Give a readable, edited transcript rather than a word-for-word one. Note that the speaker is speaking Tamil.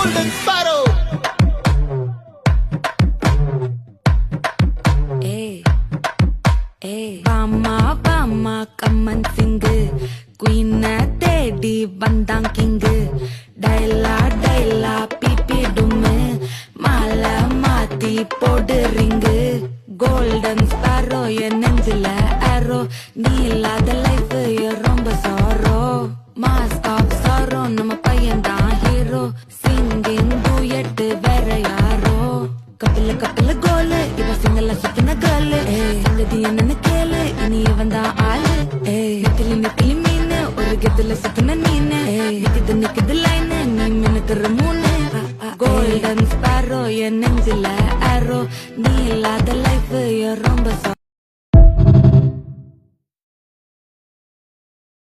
golden sparrow. பாமா பாமா கம்மன் சிங்கு குயின தேடி வந்தான் கிங்கு டைலா டைலா பிபி டும்மு மாலை மாத்தி போடு ரிங்கு கோல்டன் ஸ்பாரோ என் நெஞ்சில ஆரோ நீ இல்லாத லைஃப் ரொம்ப சாரோ மாஸ்க் ஆஃப் சாரோ நம்ம பையன் தான் ஹீரோ சிங்கிங் டூயட் வேற யாரோ கப்பில கப்பில கோலு இவ சிங்கல சுத்தின கேர்ளு சங்கதி என்னன்னு கேளு இனி இவன் தான் ஆளு நெத்திலி நெத்திலி மீன் ஒரு கெத்துல சுத்தின நீனு நிக்குது லைனு நீ மினுக்குற மூணு கோல்டன் ஸ்பாரோ என் நெஞ்சில ஆரோ நீ இல்லாத லைஃப் ரொம்ப